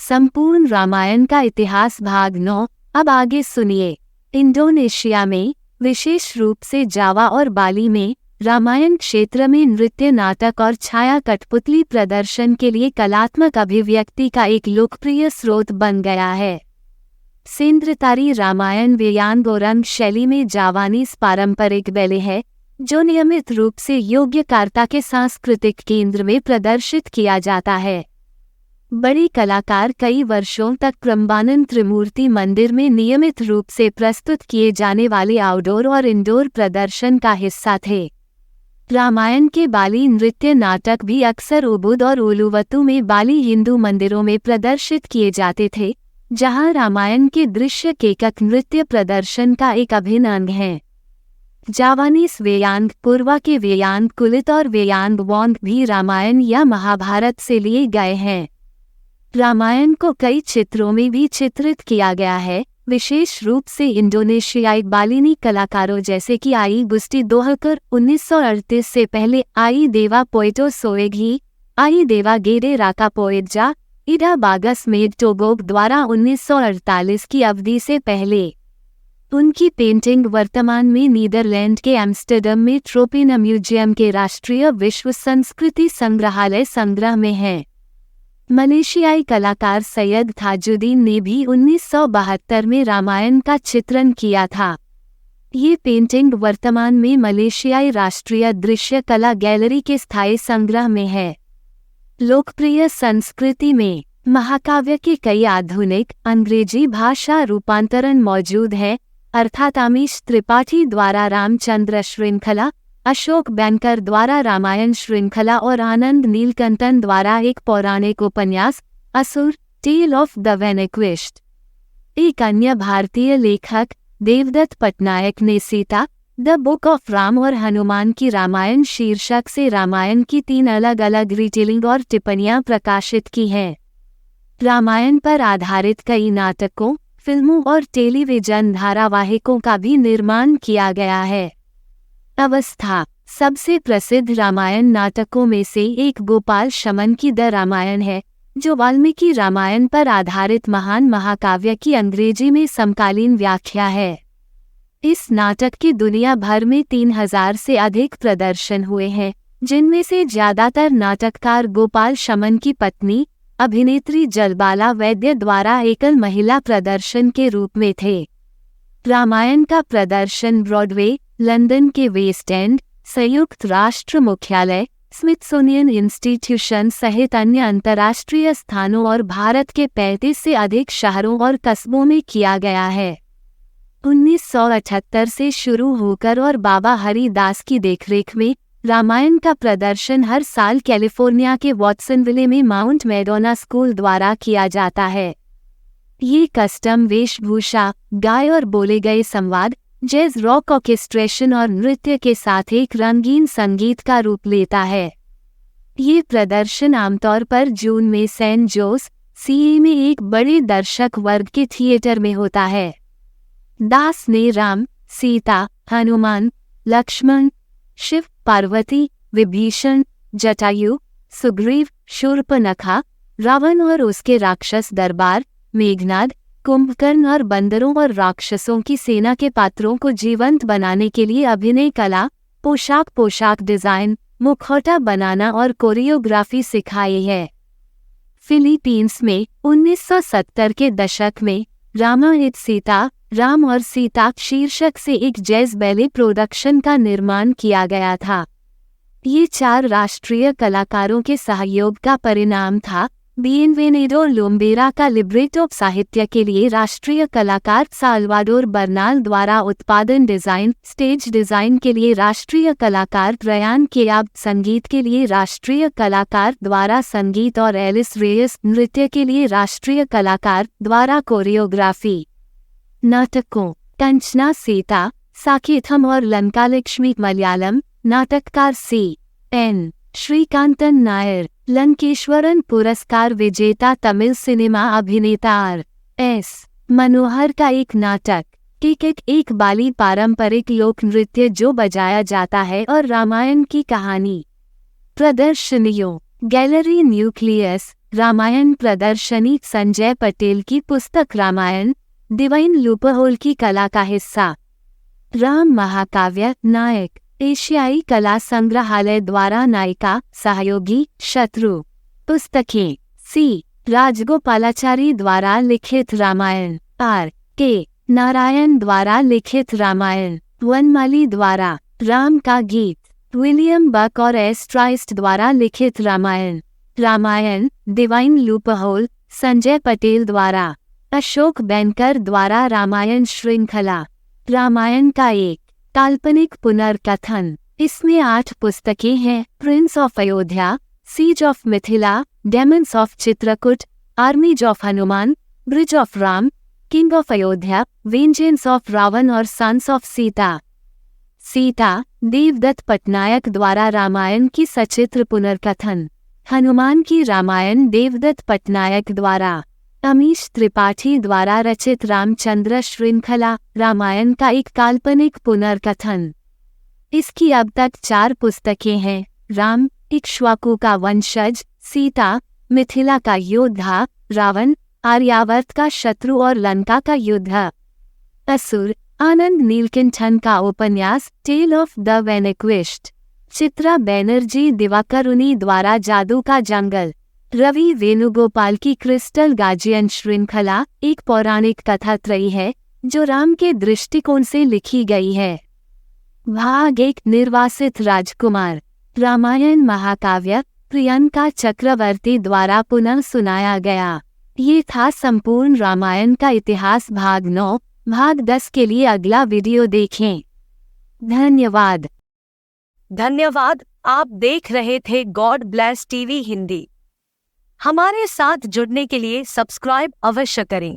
संपूर्ण रामायण का इतिहास भाग 9। अब आगे सुनिए। इंडोनेशिया में, विशेष रूप से जावा और बाली में, रामायण क्षेत्र में नृत्य, नाटक और छाया कठपुतली प्रदर्शन के लिए कलात्मक अभिव्यक्ति का एक लोकप्रिय स्रोत बन गया है। सेंद्रतारी रामायण व्यंग्य और रंग शैली में जावानीज पारंपरिक बैले है, जो नियमित रूप से योग्यकार्ता के सांस्कृतिक केंद्र में प्रदर्शित किया जाता है। बड़े कलाकार कई वर्षों तक प्रम्बानन त्रिमूर्ति मंदिर में नियमित रूप से प्रस्तुत किए जाने वाले आउटडोर और इंडोर प्रदर्शन का हिस्सा थे। रामायण के बाली नृत्य नाटक भी अक्सर उबुद और उलुवतु में बाली हिंदू मंदिरों में प्रदर्शित किए जाते थे, जहां रामायण के दृश्य केकक नृत्य प्रदर्शन का एक अभिन्न अंग है। जावानीज व्यंग्य, पूर्वा के व्यंग्य कुलित और व्यंग्य वोंग भी रामायण या महाभारत से लिए गए हैं। रामायण को कई चित्रों में भी चित्रित किया गया है, विशेष रूप से इंडोनेशियाई बालिनी कलाकारों जैसे कि आई गुस्टी दोहकर 1938 से पहले, आई देवा पोएटो सोएगी, आई देवा गेडे राका पोएटजा, इडा बागस मेड टोगोग द्वारा 1948 की अवधि से पहले। उनकी पेंटिंग वर्तमान में नीदरलैंड के एम्स्टर्डम में ट्रोपेना म्यूजियम के राष्ट्रीय विश्व संस्कृति संग्रहालय संग्रह में है। मलेशियाई कलाकार सैयद ताजुद्दीन ने भी 1972 में रामायण का चित्रण किया था। ये पेंटिंग वर्तमान में मलेशियाई राष्ट्रीय दृश्य कला गैलरी के स्थायी संग्रह में है। लोकप्रिय संस्कृति में महाकाव्य के कई आधुनिक अंग्रेजी भाषा रूपांतरण मौजूद है, अर्थात अमीश त्रिपाठी द्वारा रामचंद्र श्रृंखला, अशोक बैंकर द्वारा रामायण श्रृंखला और आनंद नीलकंठन द्वारा एक पौराणिक उपन्यास असुर टेल ऑफ द वैनिक्विश्ड। एक अन्य भारतीय लेखक देवदत्त पटनायक ने Sita the book of Ram और हनुमान की रामायण शीर्षक से रामायण की 3 अलग अलग रिटेलिंग और टिप्पणियां प्रकाशित की हैं। रामायण पर आधारित कई नाटकों, फिल्मों और टेलीविजन धारावाहिकों का भी निर्माण किया गया है। अवस्था सबसे प्रसिद्ध रामायण नाटकों में से एक गोपाल शमन की द रामायण है, जो वाल्मीकि रामायण पर आधारित महान महाकाव्य की अंग्रेजी में समकालीन व्याख्या है। इस नाटक के दुनिया भर में 3000 से अधिक प्रदर्शन हुए हैं, जिनमें से ज्यादातर नाटककार गोपाल शमन की पत्नी अभिनेत्री जलबाला वैद्य द्वारा एकल महिला प्रदर्शन के रूप में थे। रामायण का प्रदर्शन ब्रॉडवे, लंदन के वेस्ट एंड, संयुक्त राष्ट्र मुख्यालय, स्मिथसोनियन इंस्टीट्यूशन सहित अन्य अंतर्राष्ट्रीय स्थानों और भारत के 35 से अधिक शहरों और कस्बों में किया गया है। 1978 से शुरू होकर और बाबा हरिदास की देखरेख में रामायण का प्रदर्शन हर साल कैलिफोर्निया के वॉटसनविले में माउंट मैडोना स्कूल द्वारा किया जाता है। ये कस्टम वेशभूषा, गाए और बोले गए संवाद, जैज रॉक ऑर्केस्ट्रेशन और नृत्य के साथ एक रंगीन संगीत का रूप लेता है। ये प्रदर्शन आमतौर पर जून में सेंट जोस, सीए में एक बड़े दर्शक वर्ग के थिएटर में होता है। दास ने राम, सीता, हनुमान, लक्ष्मण, शिव, पार्वती, विभीषण, जटायु, सुग्रीव, शूर्पणखा, रावण और उसके राक्षस दरबार, मेघनाद, कुंभकर्ण और बंदरों और राक्षसों की सेना के पात्रों को जीवंत बनाने के लिए अभिनय कला, पोशाक डिजाइन, मुखौटा बनाना और कोरियोग्राफी सिखाई है। फिलीपींस में 1970 के दशक में रामायण सीता, राम और सीता शीर्षक से एक जैज बैले प्रोडक्शन का निर्माण किया गया था। ये 4 राष्ट्रीय कलाकारों के सहयोग का परिणाम था। बिएनवेनिडो लुम्बेरा का लिब्रेटो साहित्य के लिए राष्ट्रीय कलाकार साल्वाडोर बर्नाल द्वारा उत्पादन डिजाइन, स्टेज डिजाइन के लिए राष्ट्रीय कलाकार ब्रयान केआब, संगीत के लिए राष्ट्रीय कलाकार द्वारा संगीत और एलिस रेयस, नृत्य के लिए राष्ट्रीय कलाकार द्वारा कोरियोग्राफी। नाटकों कंचना सीता, साकेथम और लंकालक्ष्मी मलयालम, नाटककार C.N. श्रीकांतन नायर, लंकेश्वरन पुरस्कार विजेता तमिल सिनेमा अभिनेता R.S. मनोहर का एक नाटक टिकट एक बाली पारंपरिक लोक नृत्य जो बजाया जाता है और रामायण की कहानी। प्रदर्शनियों गैलरी न्यूक्लियस, रामायण प्रदर्शनी संजय पटेल की पुस्तक रामायण डिवाइन लूपहोल की कला का हिस्सा। राम महाकाव्य नायक एशियाई कला संग्रहालय द्वारा नायिका सहयोगी शत्रु। पुस्तकें सी राजगोपालाचारी द्वारा लिखित रामायण, आर के नारायण द्वारा लिखित रामायण, वनमाली द्वारा राम का गीत, विलियम बक और एस ट्राइस्ट द्वारा लिखित रामायण, रामायण डिवाइन लूपहोल संजय पटेल द्वारा, अशोक बैंकर द्वारा रामायण श्रृंखला, रामायण का एक काल्पनिक पुनर्कथन। इसमें 8 पुस्तकें हैं। Prince of Ayodhya, siege of Mithila, demons of Chitrakoot, armies of Hanuman, bridge of Ram, king of Ayodhya, vengeance of Ravan और सन्स ऑफ सीता। सीता देवदत्त पटनायक द्वारा रामायण की सचित्र पुनर्कथन। हनुमान की रामायण देवदत्त पटनायक द्वारा, अमीश त्रिपाठी द्वारा रचित रामचंद्र श्रृंखला रामायण का एक काल्पनिक पुनर्कथन। इसकी अब तक 4 पुस्तकें हैं। राम इक्ष्वाकु का वंशज, सीता मिथिला का योद्धा, रावण आर्यावर्त का शत्रु और लंका का युद्ध। असुर आनंद नीलकंठन का उपन्यास tale of the vanquished. Chitra Banerjee Divakaruni द्वारा जादू का जंगल। रवि वेणुगोपाल की क्रिस्टल गार्जियन श्रृंखला एक पौराणिक कथा त्रयी है जो राम के दृष्टिकोण से लिखी गई है। भाग 1 निर्वासित राजकुमार। रामायण महाकाव्य प्रियंका चक्रवर्ती द्वारा पुनः सुनाया गया। ये था संपूर्ण रामायण का इतिहास भाग 9। भाग 10 के लिए अगला वीडियो देखें। धन्यवाद। आप देख रहे थे गॉड ब्लेस टीवी हिंदी। हमारे साथ जुड़ने के लिए सब्सक्राइब अवश्य करें।